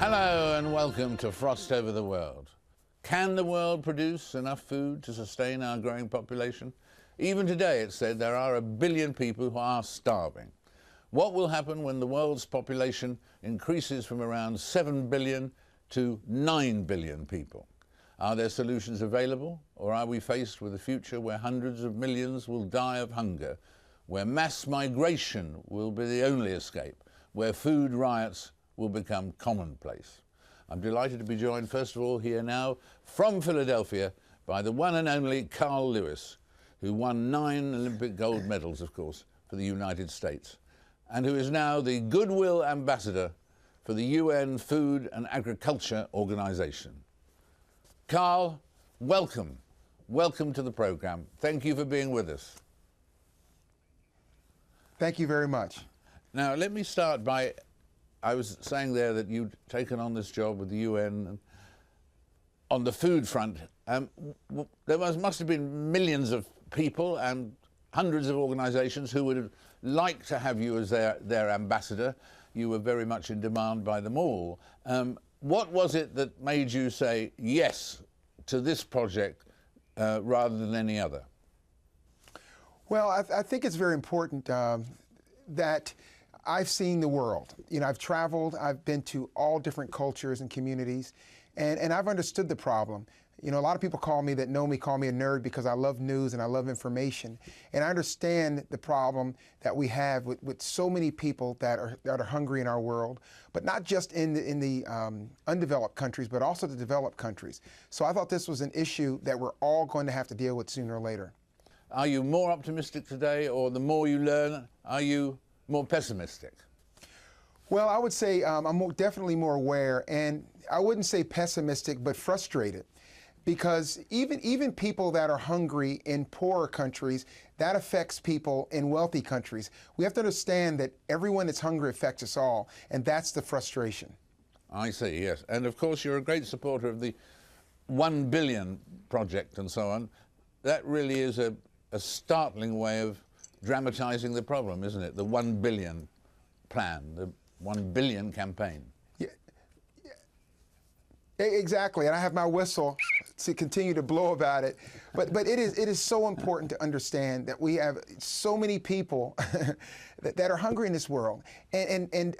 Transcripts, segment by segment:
Hello and welcome to Frost Over the World. Can the world produce enough food to sustain our growing population? Even today, it's said, there are 1 billion people who are starving. What will happen when the world's population increases from around 7 billion to 9 billion people? Are there solutions available, or are we faced with a future where hundreds of millions will die of hunger, where mass migration will be the only escape, where food riots will become commonplace? I'm delighted to be joined, first of all, here now from Philadelphia by the one and only Carl Lewis, who won 9 Olympic gold medals, of course, for the United States, and who is now the Goodwill Ambassador for the UN Food and Agriculture Organization. Carl, welcome. Welcome to the program. Thank you for being with us. Thank you very much. Now, let me start by, I was saying there that you'd taken on this job with the UN on the food front. There must have been millions of people and hundreds of organizations who would like to have you as their ambassador. You were very much in demand by them all. What was it that made you say yes to this project rather than any other? Well, I think it's very important that I've seen the world. You know, I've traveled, I've been to all different cultures and communities, and I've understood the problem. You know, a lot of people call me a nerd because I love news and I love information. And I understand the problem that we have with so many people that are hungry in our world, but not just in the undeveloped countries, but also the developed countries. So I thought this was an issue that we're all going to have to deal with sooner or later. Are you more optimistic today, or the more you learn, are you more pessimistic? Well, I would say I'm definitely more aware, and I wouldn't say pessimistic, but frustrated. Because even people that are hungry in poorer countries, that affects people in wealthy countries. We have to understand that everyone that's hungry affects us all, and that's the frustration. I see, yes. And of course, you're a great supporter of the 1 billion project and so on. That really is a startling way of dramatizing the problem, isn't it? The 1 billion plan, the 1 billion campaign. Yeah. Exactly, and I have my whistle to continue to blow about it. But it is so important to understand that we have so many people that are hungry in this world. And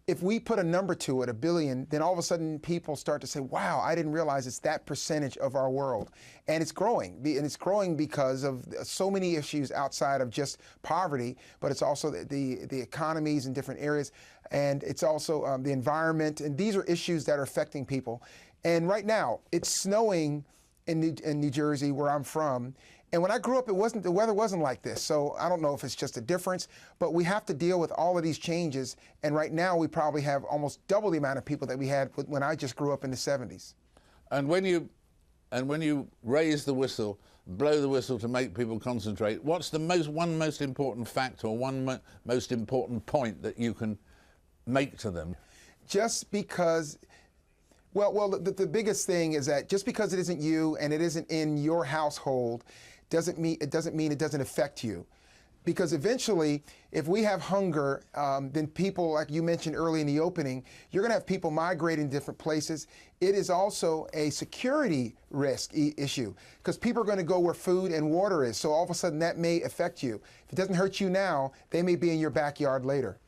if we put a number to it, 1 billion, then all of a sudden people start to say, wow, I didn't realize it's that percentage of our world. And it's growing. And it's growing because of so many issues outside of just poverty, but it's also the economies in different areas. And it's also the environment. And these are issues that are affecting people. And right now, it's snowing in New Jersey, where I'm from. And when I grew up, the weather wasn't like this. So I don't know if it's just a difference, but we have to deal with all of these changes. And right now, we probably have almost double the amount of people that we had when I just grew up in the 70s. And when you raise the whistle, blow the whistle to make people concentrate, what's the one most important fact or one most important point that you can make to them? Just because. Well, the biggest thing is that just because it isn't you and it isn't in your household doesn't mean it doesn't affect you. Because eventually, if we have hunger, then people, like you mentioned early in the opening, you're going to have people migrating to different places. It is also a security risk issue, because people are going to go where food and water is. So all of a sudden, that may affect you. If it doesn't hurt you now, they may be in your backyard later.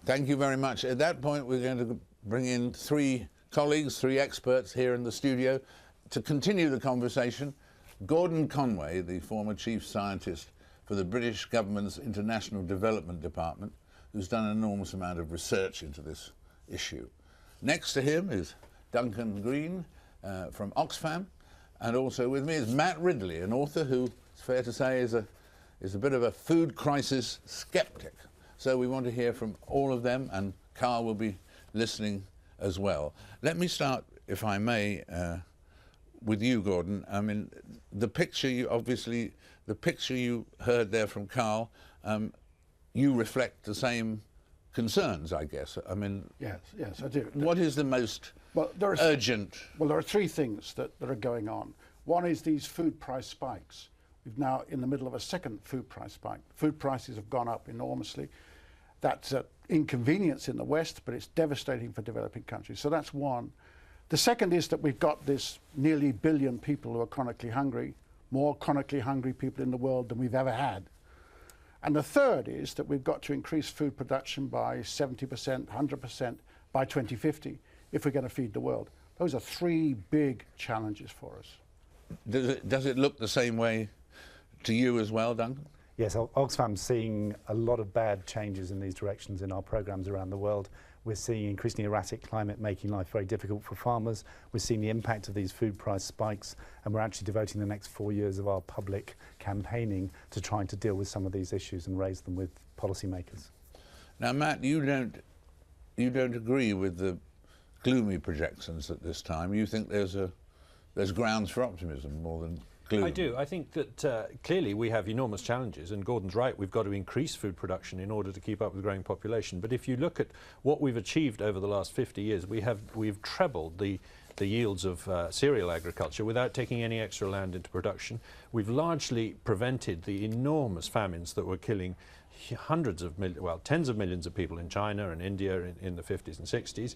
Thank you very much. At that point, we're going to bring in 3 colleagues, 3 experts here in the studio to continue the conversation. Gordon Conway, the former chief scientist for the British government's International Development Department, who's done an enormous amount of research into this issue. Next to him is Duncan Green from Oxfam, and also with me is Matt Ridley, an author who, it's fair to say, is a bit of a food crisis skeptic. So we want to hear from all of them, and Carl will be listening as well. Let me start, if I may, with you, Gordon. I mean, the picture you heard there from Carl, you reflect the same concerns, I guess. I mean, yes, I do. What is the most urgent? Well, there are 3 things that are going on. One is these food price spikes. We're now in the middle of a second food price spike. Food prices have gone up enormously. That's at inconvenience in the West, but it's devastating for developing countries. So that's one. The second is that we've got this nearly billion people who are chronically hungry, more chronically hungry people in the world than we've ever had. And the third is that we've got to increase food production by 70%, 100% by 2050 if we're going to feed the world. Those are three big challenges for us. Does it look the same way to you as well, Duncan? Yes, Oxfam's seeing a lot of bad changes in these directions in our programs around the world. We're seeing increasingly erratic climate making life very difficult for farmers. We're seeing the impact of these food price spikes, and we're actually devoting the next 4 years of our public campaigning to trying to deal with some of these issues and raise them with policymakers. Now, Matt, you don't agree with the gloomy projections at this time. You think there's grounds for optimism more than gloom. I do. I think that clearly we have enormous challenges, and Gordon's right, we've got to increase food production in order to keep up with the growing population. But if you look at what we've achieved over the last 50 years, we've trebled the yields of cereal agriculture without taking any extra land into production. We've largely prevented the enormous famines that were killing hundreds of millions, well, tens of millions of people in China and India in the 50s and 60s.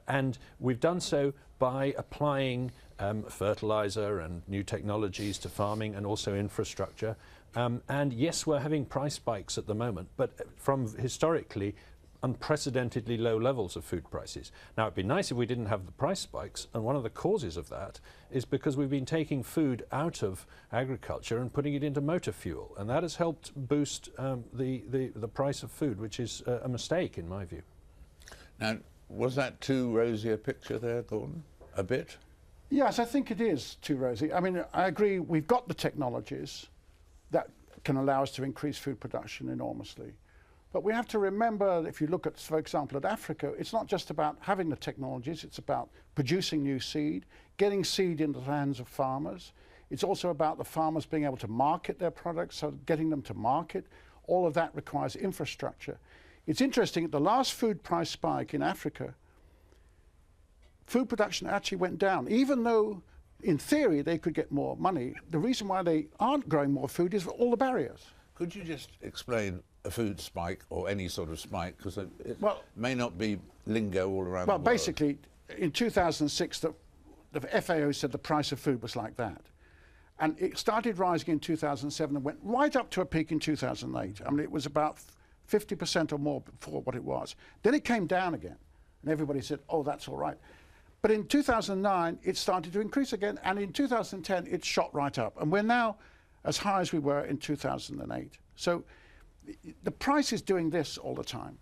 And we've done so by applying fertilizer and new technologies to farming and also infrastructure. And yes, we're having price spikes at the moment, but from historically unprecedentedly low levels of food prices. Now, it'd be nice if we didn't have the price spikes, and one of the causes of that is because we've been taking food out of agriculture and putting it into motor fuel, and that has helped boost the price of food, which is a mistake in my view. Now, was that too rosy a picture there, Gordon? A bit? Yes, I think it is too rosy. I mean, I agree, we've got the technologies that can allow us to increase food production enormously. But we have to remember, if you look at, for example, at Africa, it's not just about having the technologies, it's about producing new seed, getting seed into the hands of farmers. It's also about the farmers being able to market their products, so getting them to market. All of that requires infrastructure. It's interesting, at the last food price spike in Africa, food production actually went down, even though in theory they could get more money. The reason why they aren't growing more food is for all the barriers. Could you just explain a food spike or any sort of spike, because it may not be lingo all around the world? Well, basically, in 2006, the FAO said the price of food was like that. And it started rising in 2007 and went right up to a peak in 2008. I mean, it was about 50% or more before what it was. Then it came down again, and everybody said, oh, that's all right. But in 2009, it started to increase again, and in 2010, it shot right up. And we're now as high as we were in 2008. So the price is doing this all the time.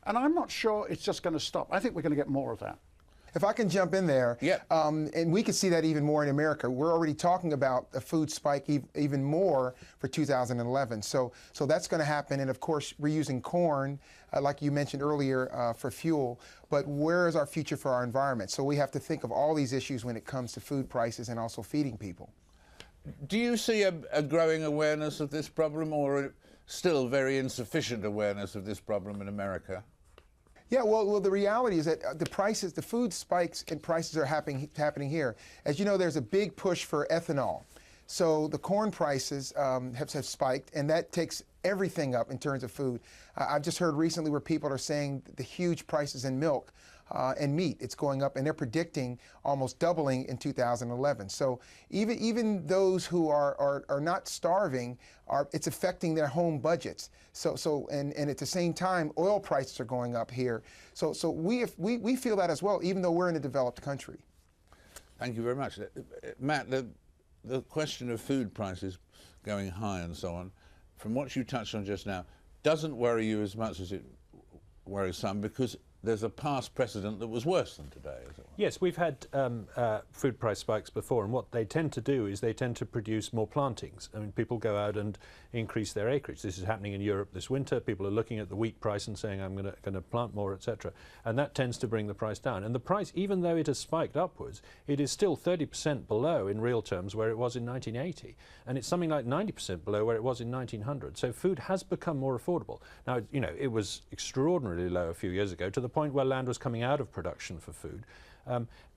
And I'm not sure it's just going to stop. I think we're going to get more of that. If I can jump in there, yeah. And we can see that even more in America. We're already talking about a food spike even more for 2011. So that's going to happen. And of course, we're using corn, like you mentioned earlier, for fuel. But where is our future for our environment? So we have to think of all these issues when it comes to food prices and also feeding people. Do you see a growing awareness of this problem, or still very insufficient awareness of this problem in America? Yeah, well, the reality is that the food spikes and prices are happening here. As you know, there's a big push for ethanol. So the corn prices have spiked, and that takes everything up in terms of food. I've just heard recently where people are saying the huge prices in milk and meat, it's going up, and they're predicting almost doubling in 2011. So even those who are not starving, it's affecting their home budgets. And at the same time, oil prices are going up here. So we feel that as well, even though we're in a developed country. Thank you very much. Matt, the question of food prices going high and so on, from what you touched on just now, doesn't worry you as much as it worries some, because there's a past precedent that was worse than today, is it? Yes, we've had food price spikes before, and what they tend to do is they tend to produce more plantings. I mean, people go out and increase their acreage. This is happening in Europe this winter. People are looking at the wheat price and saying, I'm going to plant more, etc. And that tends to bring the price down. And the price, even though it has spiked upwards, it is still 30% below in real terms where it was in 1980. And it's something like 90% below where it was in 1900. So food has become more affordable. Now, you know, it was extraordinarily low a few years ago, to the point where land was coming out of production for food.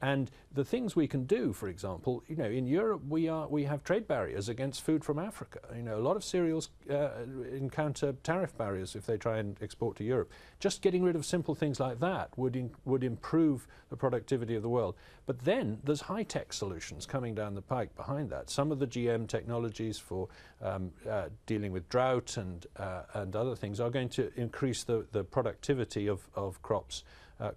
And the things we can do, for example, you know, in Europe we have trade barriers against food from Africa. You know, a lot of cereals encounter tariff barriers if they try and export to Europe. Just getting rid of simple things like that would improve the productivity of the world. But then there's high-tech solutions coming down the pike behind that. Some of the GM technologies for dealing with drought and other things are going to increase the productivity of crops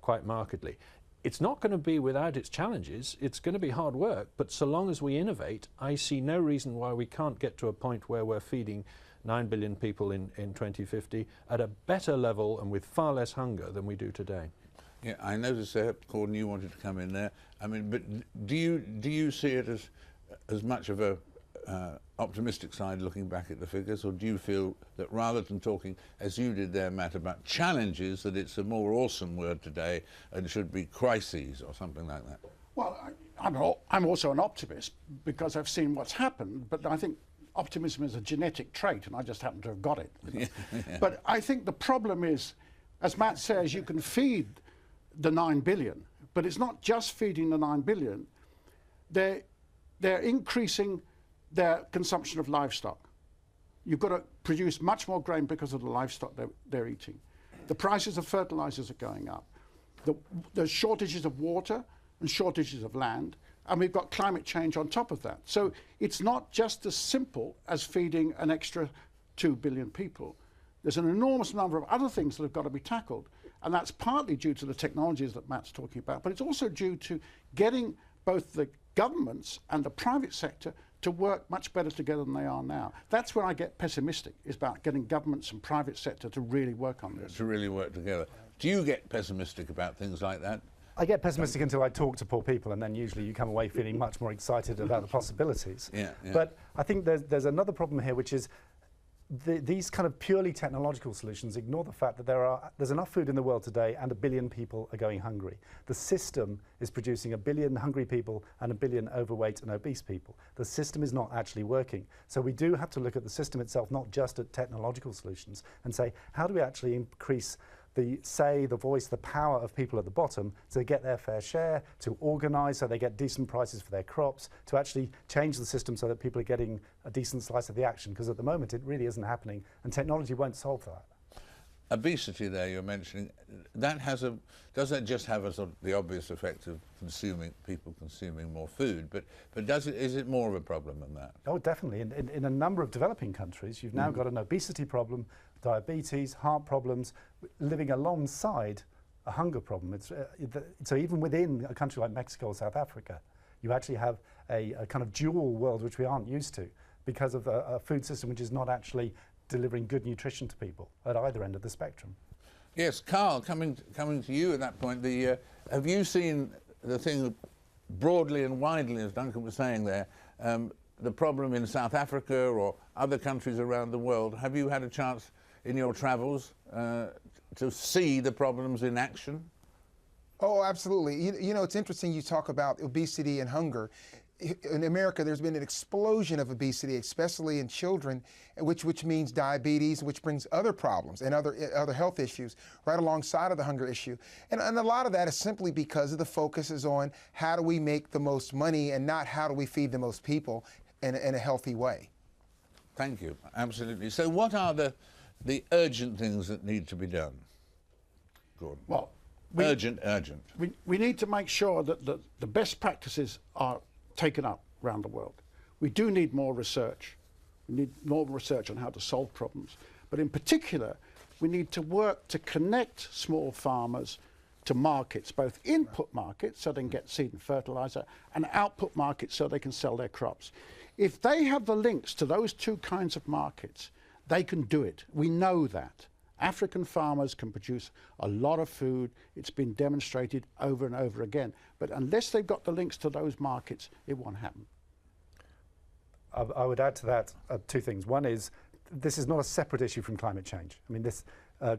quite markedly. It's not going to be without its challenges. It's going to be hard work, but so long as we innovate, I see no reason why we can't get to a point where we're feeding 9 billion people in 2050 at a better level and with far less hunger than we do today. Yeah, I noticed there, Gordon, you wanted to come in there. I mean, but do you see it as much of a optimistic side looking back at the figures, or do you feel that rather than talking, as you did there, Matt, about challenges, that it's a more awesome word today and should be crises or something like that? Well, I'm also an optimist because I've seen what's happened, but I think optimism is a genetic trait and I just happen to have got it. You know? Yeah. But I think the problem is, as Matt says, you can feed the 9 billion, but it's not just feeding the 9 billion. They're increasing their consumption of livestock. You've got to produce much more grain because of the livestock they're eating. The prices of fertilizers are going up. There's shortages of water and shortages of land, and we've got climate change on top of that. So it's not just as simple as feeding an extra 2 billion people. There's an enormous number of other things that have got to be tackled, and that's partly due to the technologies that Matt's talking about, but it's also due to getting both the governments and the private sector to work much better together than they are now. That's where I get pessimistic, is about getting governments and private sector to really work on this. To really work together. Do you get pessimistic about things like that? I get pessimistic until I talk to poor people, and then usually you come away feeling much more excited about the possibilities. Yeah. But I think there's another problem here, which is these kind of purely technological solutions ignore the fact that there's enough food in the world today and 1 billion people are going hungry. The system is producing 1 billion hungry people and 1 billion overweight and obese people. The system is not actually working. So we do have to look at the system itself, not just at technological solutions, and say, how do we actually increase the voice, the power of people at the bottom to get their fair share, to organise so they get decent prices for their crops, to actually change the system so that people are getting a decent slice of the action, because at the moment it really isn't happening and technology won't solve that. Obesity there you're mentioning, does that just have a sort of the obvious effect of people consuming more food, but is it more of a problem than that? Oh, definitely. In a number of developing countries, you've now got an obesity problem, diabetes, heart problems, living alongside a hunger problem. So even within a country like Mexico or South Africa, you actually have a kind of dual world which we aren't used to because of a food system which is not actually delivering good nutrition to people at either end of the spectrum. Yes, Carl, coming to you at that point, have you seen the thing broadly and widely, as Duncan was saying there, the problem in South Africa or other countries around the world? Have you had a chance in your travels to see the problems in action? Oh, absolutely. You know, it's interesting you talk about obesity and hunger. In America, there's been an explosion of obesity, especially in children, which means diabetes, which brings other problems and other health issues right alongside of the hunger issue. And a lot of that is simply because of the focus is on how do we make the most money and not how do we feed the most people in a healthy way. Thank you. Absolutely. So what are the urgent things that need to be done, Gordon? Well, urgent. We need to make sure that the best practices are taken up around the world. We do need more research. We need more research on how to solve problems. But in particular, we need to work to connect small farmers to markets, both input markets so they can get seed and fertilizer, and output markets so they can sell their crops. If they have the links to those two kinds of markets, they can do it. We know that. African farmers can produce a lot of food. It's been demonstrated over and over again. But unless they've got the links to those markets, it won't happen. I would add to that two things. One is, this is not a separate issue from climate change. I mean,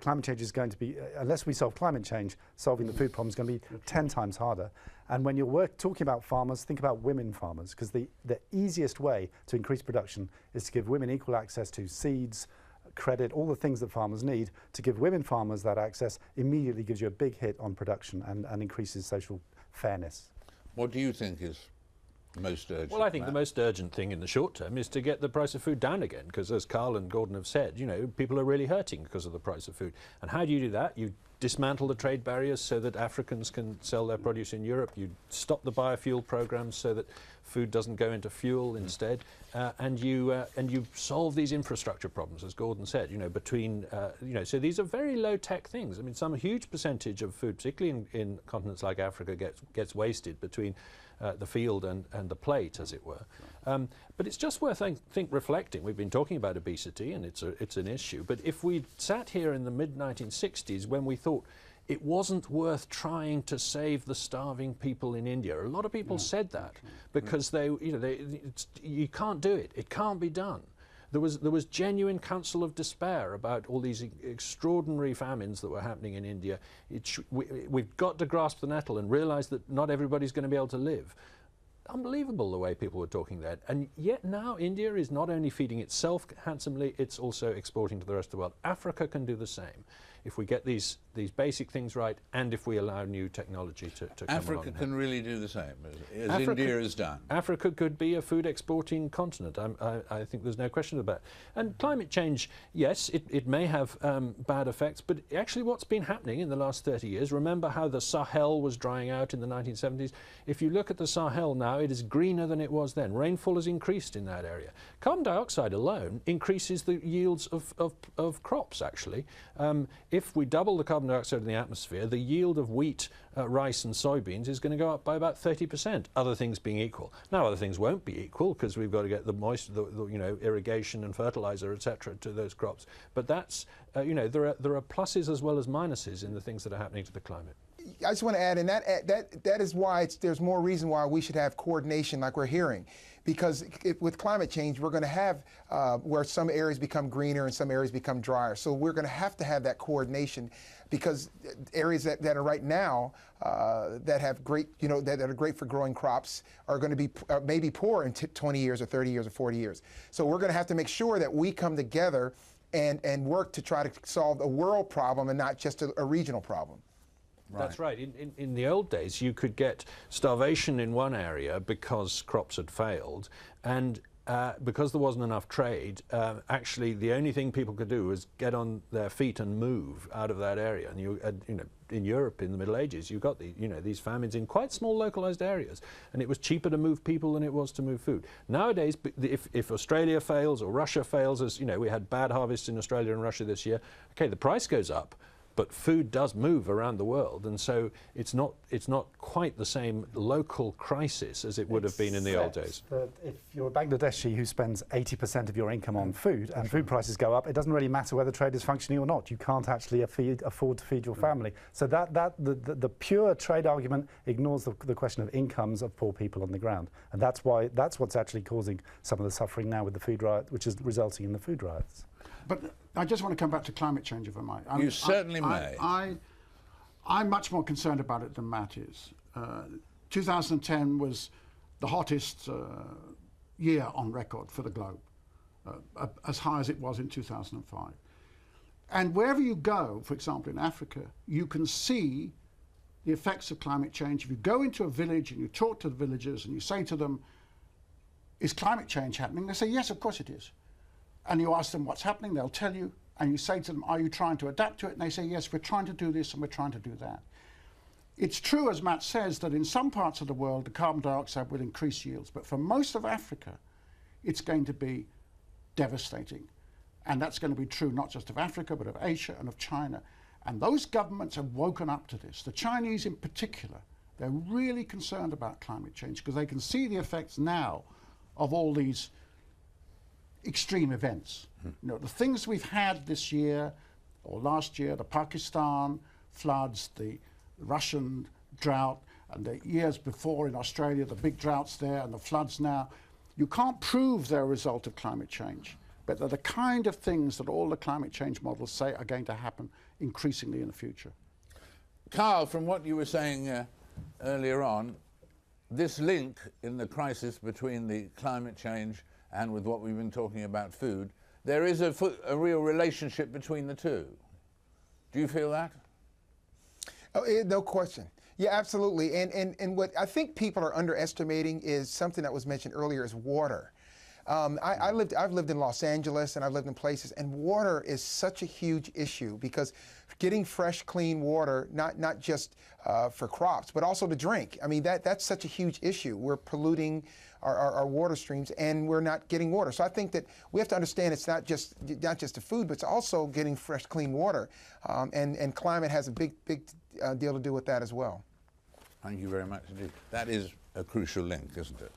climate change is going to be, unless we solve climate change, solving the food problem is going to be 10 times harder. And when you're talking about farmers, think about women farmers, because the easiest way to increase production is to give women equal access to seeds, credit, all the things that farmers need to give women farmers that access immediately gives you a big hit on production and increases social fairness. What do you think is most urgent? Well, I think the most urgent thing in the short term is to get the price of food down again, because as Carl and Gordon have said, you know, people are really hurting because of the price of food. And how do you do that? You dismantle the trade barriers so that Africans can sell their produce in Europe. You stop the biofuel programs so that food doesn't go into fuel instead, and you solve these infrastructure problems, as Gordon said. You know, between so these are very low-tech things. I mean, some huge percentage of food, particularly in continents like Africa, gets wasted between the field and the plate, as it were. But it's just worth, I think, reflecting. We've been talking about obesity, and it's an issue. But if we sat here in the mid-1960s when we thought it wasn't worth trying to save the starving people in India, a lot of people said that because you can't do it. It can't be done. There was genuine counsel of despair about all these extraordinary famines that were happening in India. We've got to grasp the nettle and realise that not everybody's going to be able to live. Unbelievable the way people were talking then. And yet now India is not only feeding itself handsomely, it's also exporting to the rest of the world. Africa can do the same if we get these basic things right, and if we allow new technology to come along. Africa can really do the same, as India has done. Africa could be a food exporting continent. I think there's no question about it. And climate change, yes, it may have bad effects, but actually what's been happening in the last 30 years, remember how the Sahel was drying out in the 1970s? If you look at the Sahel now, it is greener than it was then. Rainfall has increased in that area. Carbon dioxide alone increases the yields of crops, actually. If we double the carbon dioxide in the atmosphere, the yield of wheat, rice and soybeans is going to go up by about 30%, other things being equal. Now other things won't be equal because we've got to get the irrigation and fertilizer, etc., to those crops. But that's, there are pluses as well as minuses in the things that are happening to the climate. I just want to add, and that is why there's more reason why we should have coordination like we're hearing. Because with climate change, we're going to have where some areas become greener and some areas become drier. So we're going to have that coordination, because areas that are right now that have great, that are great for growing crops are going to be maybe poor in 20 years or 30 years or 40 years. So we're going to have to make sure that we come together and work to try to solve a world problem and not just a regional problem. Right. That's right. In the old days, you could get starvation in one area because crops had failed, and because there wasn't enough trade, actually the only thing people could do was get on their feet and move out of that area. And in Europe in the Middle Ages, you got these famines in quite small localized areas, and it was cheaper to move people than it was to move food. Nowadays, if Australia fails or Russia fails, as we had bad harvests in Australia and Russia this year, okay, the price goes up. But food does move around the world, and so it's not quite the same local crisis as it would have been in the old days. If you're a Bangladeshi who spends 80% of your income on food, and food prices go up, it doesn't really matter whether trade is functioning or not. You can't actually afford to feed your family. So the pure trade argument ignores the question of incomes of poor people on the ground, and that's what's actually causing some of the suffering now with the food riot, which is resulting in the food riots. But I just want to come back to climate change, if I might. You certainly may. I'm much more concerned about it than Matt is. 2010 was the hottest year on record for the globe, as high as it was in 2005. And wherever you go, for example, in Africa, you can see the effects of climate change. If you go into a village and you talk to the villagers and you say to them, is climate change happening? They say, yes, of course it is. And you ask them what's happening, they'll tell you, and you say to them, are you trying to adapt to it? And they say, yes, we're trying to do this and we're trying to do that. It's true, as Matt says, that in some parts of the world, the carbon dioxide will increase yields, but for most of Africa, it's going to be devastating. And that's going to be true not just of Africa, but of Asia and of China. And those governments have woken up to this. The Chinese in particular, they're really concerned about climate change because they can see the effects now of all these extreme events. The things we've had this year or last year, the Pakistan floods, the Russian drought, and the years before in Australia, the big droughts there and the floods now, you can't prove they're a result of climate change, but they're the kind of things that all the climate change models say are going to happen increasingly in the future. Carl, from what you were saying earlier on, this link in the crisis between the climate change and with what we've been talking about food there is a real relationship between the two. Do you feel that? Oh, no question. Yeah, absolutely. And what I think people are underestimating is something that was mentioned earlier is water. I've lived in Los Angeles and I've lived in places, and water is such a huge issue because getting fresh, clean water, not just for crops, but also to drink. I mean, that's such a huge issue. We're polluting our water streams and we're not getting water. So I think that we have to understand it's not just the food, but it's also getting fresh, clean water. And climate has a big deal to do with that as well. Thank you very much indeed. That is a crucial link, isn't it?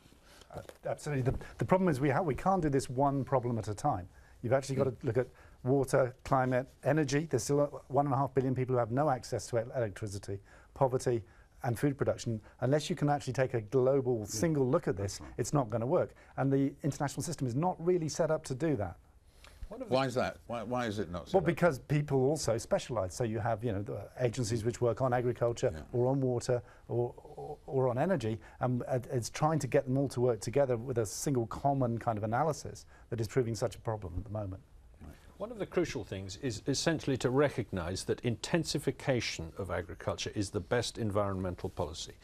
Absolutely. The problem is we can't do this one problem at a time. You've actually got to look at water, climate, energy. There's still 1.5 billion people who have no access to electricity, poverty, and food production. Unless you can actually take a global single look at this, it's not going to work. And the international system is not really set up to do that. Why is that? Why is it not so? Well, because people also specialise. So you have, you know, the agencies which work on agriculture or on water or on energy. It's trying to get them all to work together with a single common kind of analysis that is proving such a problem at the moment. One of the crucial things is essentially to recognise that intensification of agriculture is the best environmental policy.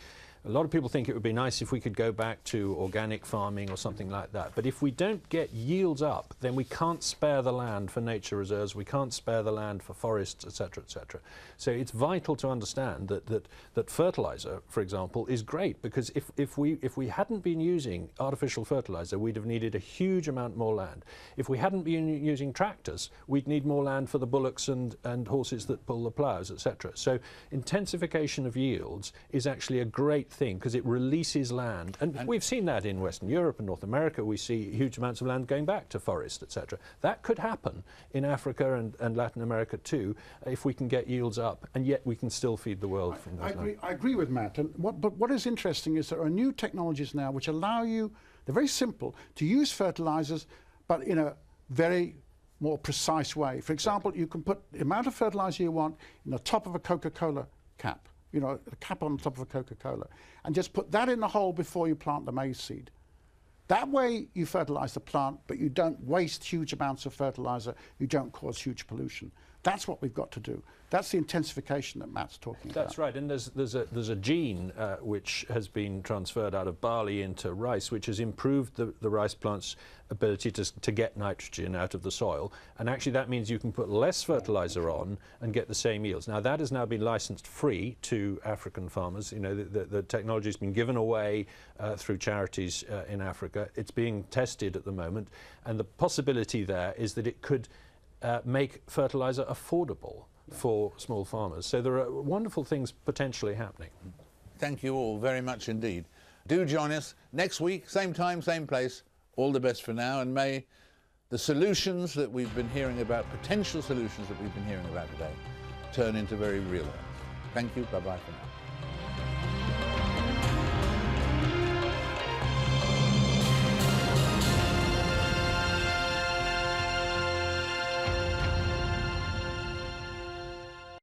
A lot of people think it would be nice if we could go back to organic farming or something like that. But if we don't get yields up, then we can't spare the land for nature reserves, we can't spare the land for forests, etc., etc. So it's vital to understand that fertiliser, for example, is great, because if we hadn't been using artificial fertiliser, we'd have needed a huge amount more land. If we hadn't been using tractors, we'd need more land for the bullocks and horses that pull the ploughs, etc. So intensification of yields is actually a great thing because it releases land, and we've seen that in Western Europe and North America. We see huge amounts of land going back to forest, etc. That could happen in Africa and Latin America too, if we can get yields up, and yet we can still feed the world from those lands. I agree with Matt. But what is interesting is there are new technologies now which allow you, they're very simple, to use fertilizers, but in a very more precise way. For example, you can put the amount of fertilizer you want in the top of a Coca-Cola cap. You know, a cap on the top of a Coca-Cola, and just put that in the hole before you plant the maize seed. That way you fertilize the plant, but you don't waste huge amounts of fertilizer, you don't cause huge pollution. That's what we've got to do. That's the intensification that Matt's talking about. That's right, and there's a gene which has been transferred out of barley into rice, which has improved the rice plant's ability to get nitrogen out of the soil, and actually that means you can put less fertilizer on and get the same yields. Now that has now been licensed free to African farmers. You know, the technology has been given away through charities in Africa. It's being tested at the moment, and the possibility there is that it could make fertilizer affordable for small farmers. So there are wonderful things potentially happening. Thank you all very much indeed. Do join us next week, same time, same place. All the best for now, and may the solutions that we've been hearing about, potential solutions that we've been hearing about today, turn into very real ones. Thank you. Bye-bye for now.